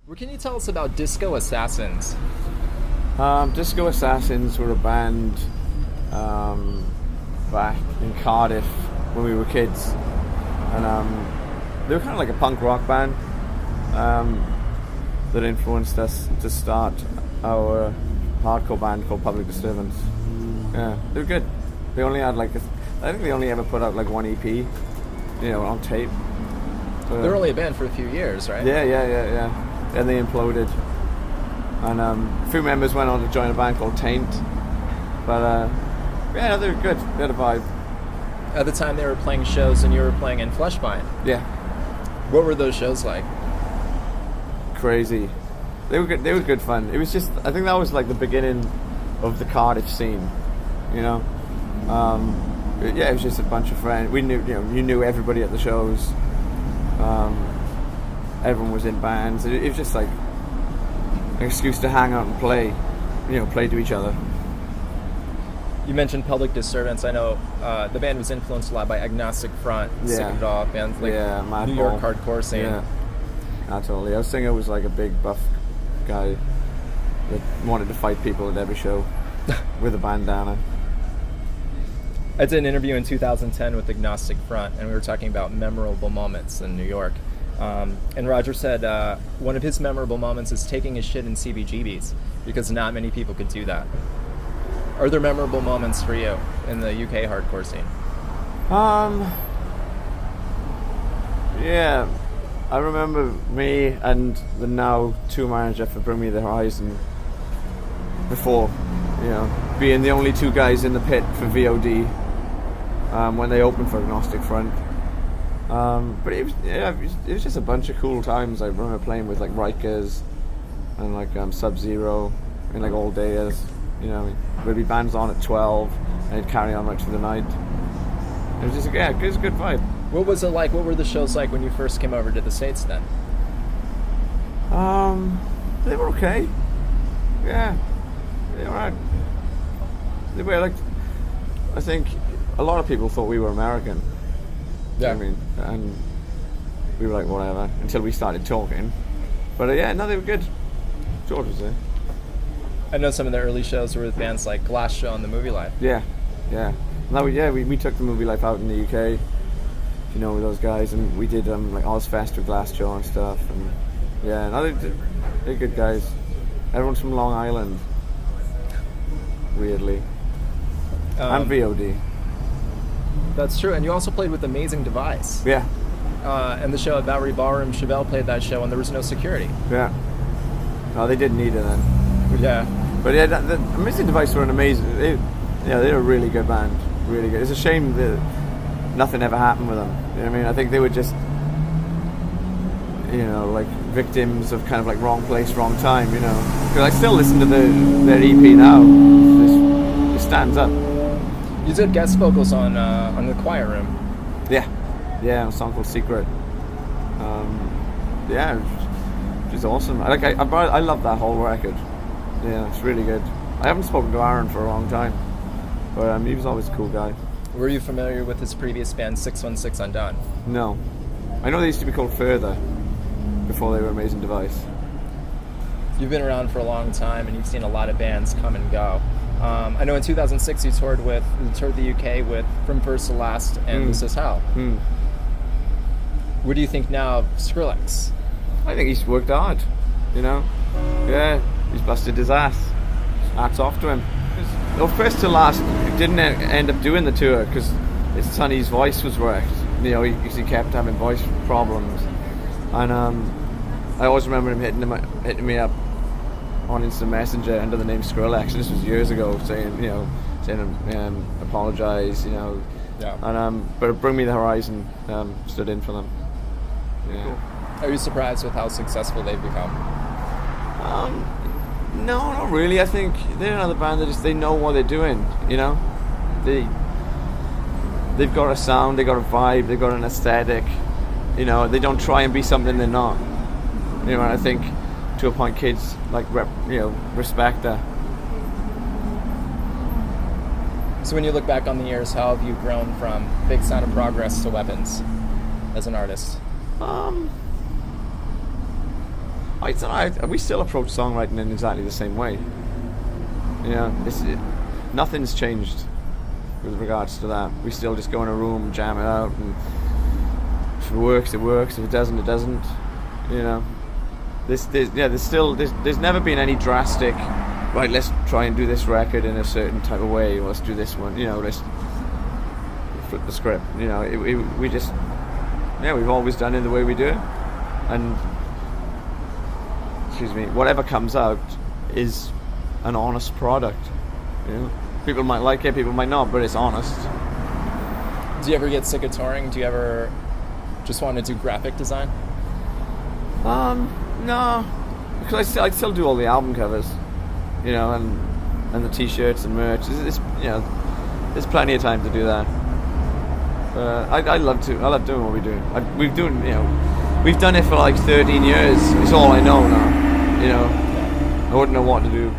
What can you tell us about Disco Assassins? Disco Assassins were a band back in Cardiff when we were kids, and they were kind of like a punk rock band that influenced us to start our hardcore band called Public Disturbance. Yeah, they were good. They only had I think they only ever put out like one EP, on tape. So, They were only a band for a few years, right? Yeah. Then they imploded, and a few members went on to join a band called Taint. But yeah, they were good. They had a vibe. At the time they were playing shows and you were playing in Fleshbind. Yeah, What were those shows like? crazy. They were good. They were good fun. It was just, I think that was like the beginning of the Cardiff scene. Yeah, it was just a bunch of friends. We knew, you knew everybody at the shows. Everyone was in bands. It was just like an excuse to hang out and play, play to each other. You mentioned Public Disturbance. I know the band was influenced a lot by Agnostic Front, Yeah. Sick It Off, bands like Madball. New York hardcore scene. Yeah, totally. Our singer was like a big buff guy that wanted to fight people at every show with a bandana. I did an interview in 2010 with Agnostic Front, and we were talking about memorable moments in New York. And Roger said one of his memorable moments is taking a shit in CBGBs, because not many people could do that. Are there memorable moments for you in the UK hardcore scene? Yeah, I remember me and the now tour manager for Bring Me the Horizon before, being the only two guys in the pit for VOD when they opened for Agnostic Front. But it was just a bunch of cool times. I remember playing with like Rikers and like Subzero and like all day. There'd be bands on at 12 and it'd carry on right through the night. It was just it was a good vibe. What was it like? What were the shows like when you first came over to the States then? They were okay. Yeah, they were alright. They were I think a lot of people thought we were American. Yeah. And we were like, whatever, until we started talking. But they were good. George was there. I know some of the early shows were with bands like Glassjaw and the Movie Life. Yeah. No, we took the Movie Life out in the UK, with those guys, and we did like Ozfest with Glassjaw and stuff, and they're good guys. Everyone's from Long Island, weirdly, and VOD. That's true, and you also played with Amazing Device. Yeah. And the show at Bowery Ballroom, Chevelle played that show, and there was no security. Yeah. No, they didn't need it then. Yeah. But the Amazing Device were an amazing. They're a really good band. Really good. It's a shame that nothing ever happened with them. You know what I mean? I think they were just, like victims of kind of like wrong place, wrong time. Because I still listen to their EP now. It stands up. You did guest vocals on the Quiet Room. Yeah, a song called Secret. Which is awesome. I love that whole record. Yeah, it's really good. I haven't spoken to Aaron for a long time, but he was always a cool guy. Were you familiar with his previous band, 616 Undone? No. I know they used to be called Further before they were Amazing Device. You've been around for a long time, and you've seen a lot of bands come and go. I know in 2006 you toured the UK with From First to Last and This Is Hell. What do you think now of Skrillex? I think he's worked hard, Yeah, he's busted his ass. Hats off to him. Well, First to Last didn't end up doing the tour because his sonny's voice was wrecked. He kept having voice problems. And I always remember him hitting me up on Instant Messenger under the name Skrillex. This was years ago, saying apologize, Yeah. And but Bring Me the Horizon stood in for them. Yeah. Cool. Are you surprised with how successful they've become? No, not really. I think they're another band that they know what they're doing. They've got a sound, they've got a vibe, they've got an aesthetic. They don't try and be something they're not. And I think to a point, kids respect that. So when you look back on the years, how have you grown from Big Sound of Progress to Weapons as an artist? we still approach songwriting in exactly the same way. You know, nothing's changed with regards to that. We still just go in a room, jam it out, and if it works, it works. If it doesn't, it doesn't. You know, there's never been any drastic. Right, let's try and do this record in a certain type of way. Or let's do this one. You know, let's flip the script. You know, we've always done it the way we do it, and whatever comes out is an honest product. You know, people might like it, people might not, but it's honest. Do you ever get sick of touring? Do you ever just want to do graphic design? No, because I still do all the album covers, you know, and the t-shirts and merch. You know, there's plenty of time to do that. I love doing what we do. We've done it for like 13 years. It's all I know now. You know, I wouldn't know what to do.